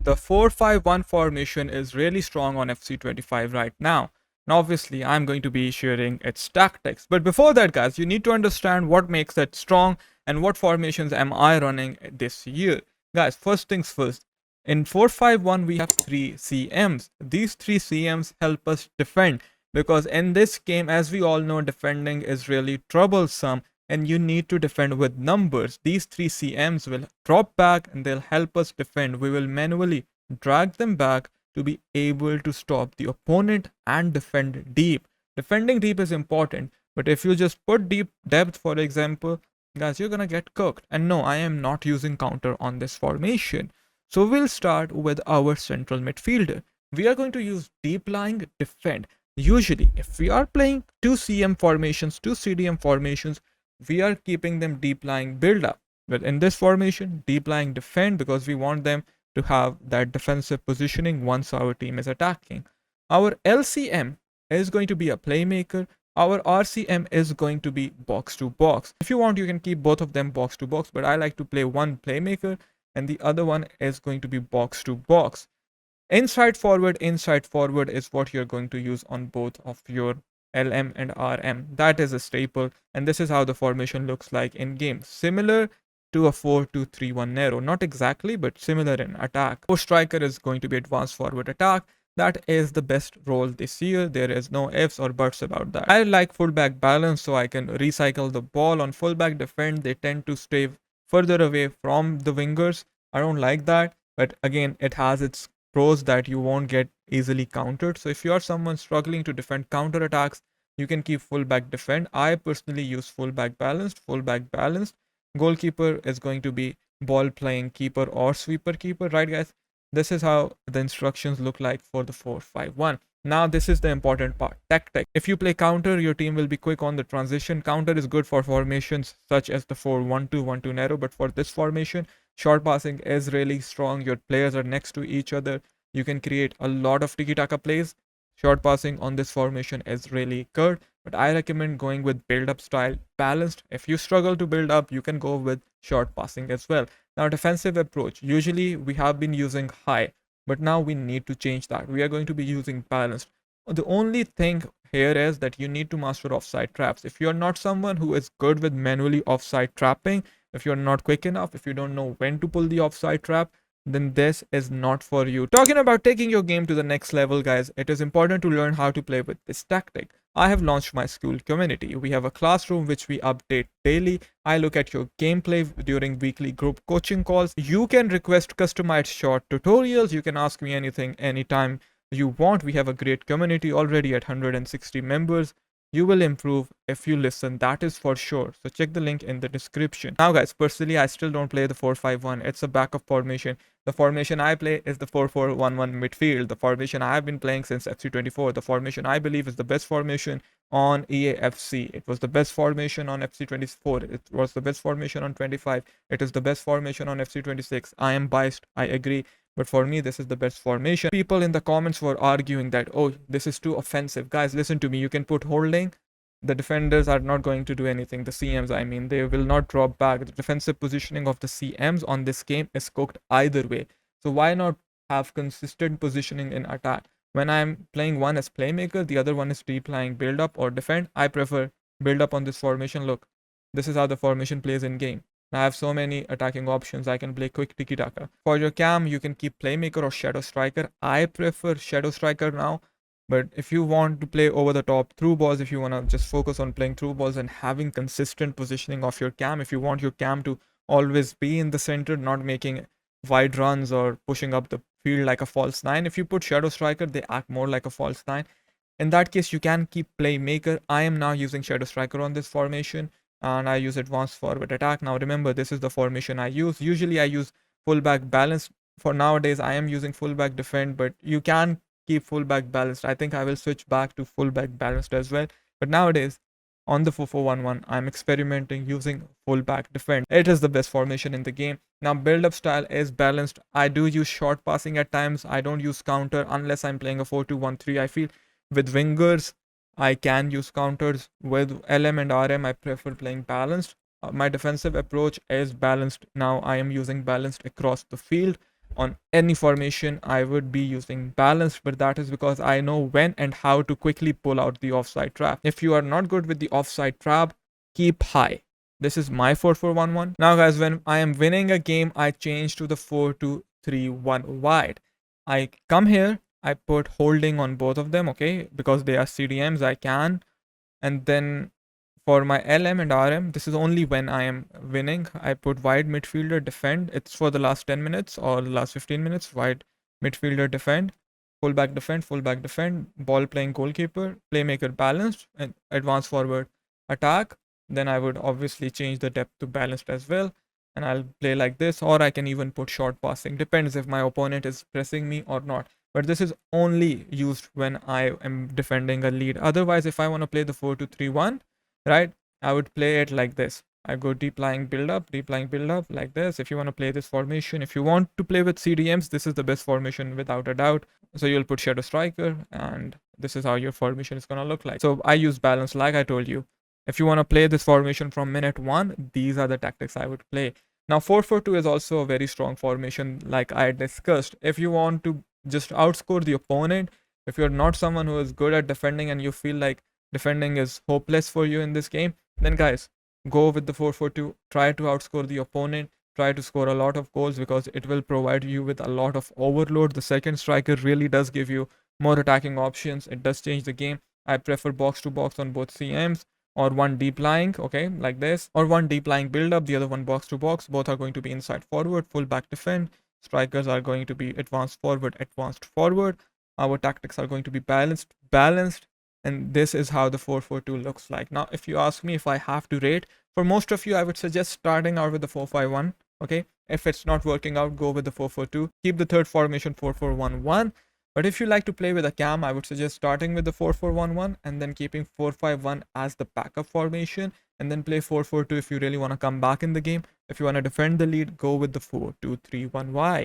the 4-5-1 formation is really strong on FC25 right now. And obviously, I'm going to be sharing its tactics. But before that, guys, you need to understand what makes it strong and what formations am I running this year. Guys, first things first. In 4-5-1, we have 3 CMs. These 3 CMs help us defend because in this game, as we all know, defending is really troublesome and you need to defend with numbers. These 3 CMs will drop back and they'll help us defend. We will manually drag them back to be able to stop the opponent and defend deep. Defending deep is important, but if you just put deep depth, for example, guys, you're gonna get cooked. And no, I am not using counter on this formation. So we'll start with our central midfielder. We are going to use deep lying defend. Usually, if we are playing 2 CM formations, 2 CDM formations, we are keeping them deep lying build up. But in this formation, deep lying defend because we want them to have that defensive positioning once our team is attacking. Our LCM is going to be a playmaker. Our RCM is going to be box to box. If you want, you can keep both of them box to box, but I like to play one playmaker and the other one is going to be box to box. Inside forward is what you're going to use on both of your LM and RM. That is a staple, and this is how the formation looks like in game. Similar to a 4-2-3-1 narrow. Not exactly, but similar in attack. Our striker is going to be advanced forward attack. That is the best role this year. There is no ifs or buts about that. I like fullback balance so I can recycle the ball. On fullback defend, they tend to stay further away from the wingers. I don't like that, but again, it has its pros that you won't get easily countered. So if you are someone struggling to defend counter attacks, you can keep fullback defend. I personally use fullback balanced. Goalkeeper is going to be ball playing keeper or sweeper keeper, right, guys? This is how the instructions look like for the 4-5-1. Now, this is the important part, tactic. If you play counter, your team will be quick on the transition. Counter is good for formations such as the 4-1-2-1-2 narrow, but for this formation, short passing is really strong. Your players are next to each other. You can create a lot of tiki-taka plays. Short passing on this formation is really good, but I recommend going with build-up style balanced. If you struggle to build up, you can go with short passing as well. Now, defensive approach. Usually, we have been using high, but now we need to change that. We are going to be using balanced. The only thing here is that you need to master offside traps. If you're not someone who is good with manually offside trapping, if you're not quick enough, if you don't know when to pull the offside trap, then this is not for you. Talking about taking your game to the next level, guys, it is important to learn how to play with this tactic. I have launched my school community. We have a classroom which we update daily. I look at your gameplay during weekly group coaching calls. You can request customized short tutorials. You can ask me anything anytime you want. We have a great community already at 160 members. You will improve if you listen, that is for sure. So check the link in the description. Now, guys, personally, I still don't play the 4-5-1. It's a backup formation. The formation I play is the 4-4-1-1 midfield. The formation I have been playing since FC24. The formation I believe is the best formation on EAFC. It was the best formation on FC24. It was the best formation on 25. It is the best formation on FC26. I am biased, I agree. But for me, this is the best formation. People in the comments were arguing that, oh, this is too offensive. Guys, listen to me. You can put holding. The defenders are not going to do anything. The CMs, I mean, they will not drop back. The defensive positioning of the CMs on this game is cooked either way. So why not have consistent positioning in attack? When I'm playing one as playmaker, the other one is deep lying build up or defend. I prefer build up on this formation. Look, this is how the formation plays in game. I have so many attacking options. I can play quick tiki-taka. For your cam, you can keep playmaker or shadow striker. I prefer shadow striker now. But if you want to play over the top through balls, if you want to just focus on playing through balls and having consistent positioning of your cam, if you want your cam to always be in the center, not making wide runs or pushing up the field like a false nine, if you put shadow striker, they act more like a false nine. In that case, you can keep playmaker. I am now using shadow striker on this formation. And I use advanced forward attack. Now remember, this is the formation I use. Usually I use fullback balanced. For nowadays, I am using fullback defend, but you can keep fullback balanced. I think I will switch back to fullback balanced as well. But nowadays, on the 4-4-1-1, I'm experimenting using fullback defend. It is the best formation in the game. Now, build-up style is balanced. I do use short passing at times. I don't use counter unless I'm playing a 4-2-1-3. I feel with wingers, I can use counters. With LM and RM, I prefer playing balanced. My defensive approach is balanced. Now I am using balanced across the field. on any formation, I would be using balanced, but that is because I know when and how to quickly pull out the offside trap. If you are not good with the offside trap, keep high. This is my 4-4-1-1. Now, guys, when I am winning a game, I change to the 4-2-3-1 wide. I come here, I put holding on both of them, okay, because they are CDMs, I can. And then for my LM and RM, this is only when I am winning. I put wide midfielder defend. It's for the last 10 minutes or the last 15 minutes. Wide midfielder defend, fullback defend, ball playing goalkeeper, playmaker balanced, and advance forward attack. Then I would obviously change the depth to balanced as well. And I'll play like this, or I can even put short passing. Depends if my opponent is pressing me or not. But this is only used when I am defending a lead. Otherwise, if I want to play the 4-2-3-1, right, I would play it like this. I go deep lying build up like this. If you want to play this formation, if you want to play with CDMs, this is the best formation without a doubt. So you'll put shadow striker, and this is how your formation is going to look like. So I use balance, like I told you. If you want to play this formation from minute 1, these are the tactics I would play. Now 4-4-2 is also a very strong formation, like I discussed. If you want to just outscore the opponent, if you're not someone who is good at defending and you feel like defending is hopeless for you in this game, then guys, go with the 4-4-2. Try to outscore the opponent. Try to score a lot of goals, because it will provide you with a lot of overload. The second striker really does give you more attacking options. It does change the game. I prefer box to box on both CMs, or one deep lying, okay, like this, or one deep lying build up, the other one box to box. Both are going to be inside forward, full back defend. Strikers are going to be advanced forward. Our tactics are going to be balanced, and this is how the 4-4-2 looks like. Now, if you ask me if I have to rate, for most of you, I would suggest starting out with the 4-5-1. Okay, if it's not working out, go with the 4-4-2. Keep the third formation 4-4-1-1. But if you like to play with a cam, I would suggest starting with the 4-4-1-1 and then keeping 4-5-1 as the backup formation, and then play 4-4-2 if you really want to come back in the game. If you want to defend the lead, go with the 4-2-3-1 wide.